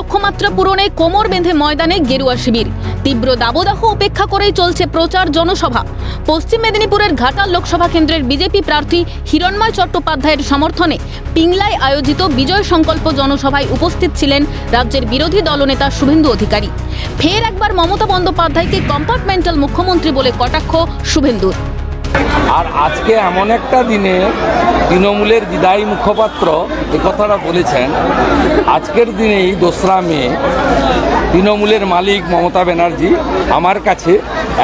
লক্ষ্যমাত্রা পূরণে কোমর বেঁধে ময়দানে গেরুয়া শিবির। তীব্র দাবদাহ উপেক্ষা করেই চলছে প্রচার জনসভা। পশ্চিম মেদিনীপুরের ঘাটাল লোকসভা কেন্দ্রের বিজেপি প্রার্থী হিরণময় চট্টোপাধ্যায়ের সমর্থনে পিংলায় আয়োজিত বিজয় সংকল্প জনসভায় উপস্থিত ছিলেন রাজ্যের বিরোধী দলনেতা শুভেন্দু অধিকারী। ফের একবার মমতা বন্দ্যোপাধ্যায়কে কম্পার্টমেন্টাল মুখ্যমন্ত্রী বলে কটাক্ষ শুভেন্দুর। আর আজকে এমন একটা দিনে তৃণমূলের বিদায়ী মুখপাত্র এ কথাটা বলেছেন, আজকের দিনেই 2রা মে তৃণমূলের মালিক মমতা ব্যানার্জি আমার কাছে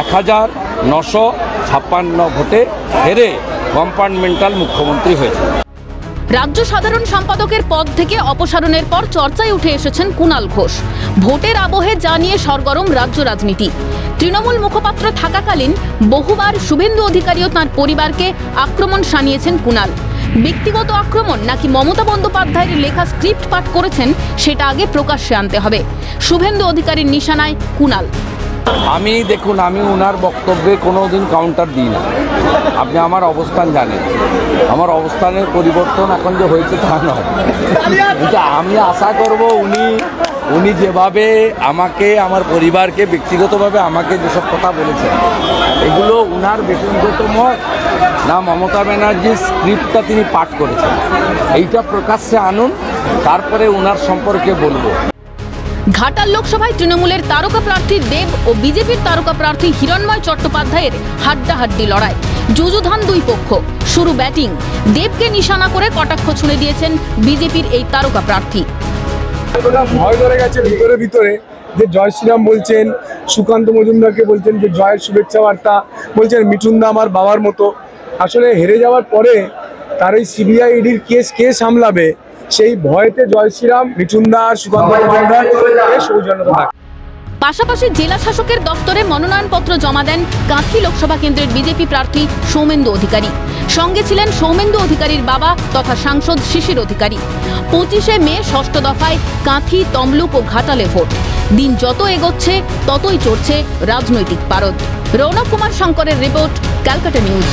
1956 ভোটে হেরে কম্পার্টমেন্টাল মুখ্যমন্ত্রী হয়েছে। রাজ্য সাধারণ সম্পাদকের পদ থেকে অপসারণের পর চর্চায় উঠে এসেছেন কুণাল ঘোষ। ভোটের আবহে যা নিয়ে সরগরম রাজ্য রাজনীতি। তৃণমূল মুখপাত্র থাকাকালীন বহুবার শুভেন্দু অধিকারী ও তাঁর পরিবারকে আক্রমণ শানিয়েছেন কুণাল। ব্যক্তিগত আক্রমণ নাকি মমতা বন্দ্যোপাধ্যায়ের লেখা স্ক্রিপ্ট পাঠ করেছেন সেটা আগে প্রকাশ্যে আনতে হবে। শুভেন্দু অধিকারীর নিশানায় কুণাল। দেখুন, আমি ওনার বক্তব্যে কোনোদিন কাউন্টার দিই না। আপনি আমার অবস্থান জানেন, আমার অবস্থানের পরিবর্তন এখন যে হয়েছে তা নয়। কিন্তু আমি আশা করব উনি যেভাবে আমাকে, আমার পরিবারকে, ব্যক্তিগতভাবে আমাকে যেসব কথা বলেছেন, এগুলো উনার ব্যক্তিগত মত না মমতা ব্যানার্জির স্ক্রিপ্টটা তিনি পাঠ করেছেন, এইটা প্রকাশ্যে আনুন, তারপরে উনার সম্পর্কে বলবো। ঘাটাল লোকসভায় তৃণমূলের তারকা প্রার্থী দেব ও বিজেপির তারকা প্রার্থী হিরণময় চট্টোপাধ্যায়ের হাড্ডাহাড্ডি লড়াই। যুযুধান দুই পক্ষ। শুরু ব্যাটিং। দেবকে নিশানা করে কটাক্ষ ছুঁড়ে দিয়েছেন বিজেপির এই তারকা প্রার্থী। ভয় ধরে গেছে ভিতরে যে জয় শ্রীরাম বলছেন, সুকান্ত মজুমদারকে বলছেন যে জয়ের শুভেচ্ছা বার্তা, বলছেন মিঠুনদা আমার বাবার মতো। আসলে হেরে যাওয়ার পরে তার এই সিবিআই ইডির কে সামলাবে, সেই ভয়েতে জয় শ্রীরাম, মিঠুনদা আর সুকান্ত মজুমদার সৌজন্যতা থাকে। পাশাপাশি জেলা শাসকের দপ্তরে মনোনয়নপত্র জমা দেন কাঁথি লোকসভা কেন্দ্রের বিজেপি প্রার্থী সৌমেন্দু অধিকারী। সঙ্গে ছিলেন সৌমেন্দু অধিকারীর বাবা তথা সাংসদ শিশির অধিকারী। 25শে মে 6ষ্ঠ দফায় কাঁথি, তমলুক ও ঘাটালে ভোট। দিন যত এগোচ্ছে ততই চড়ছে রাজনৈতিক পারদ। রৌনক কুমার শঙ্করের রিপোর্ট, ক্যালকাটা নিউজ।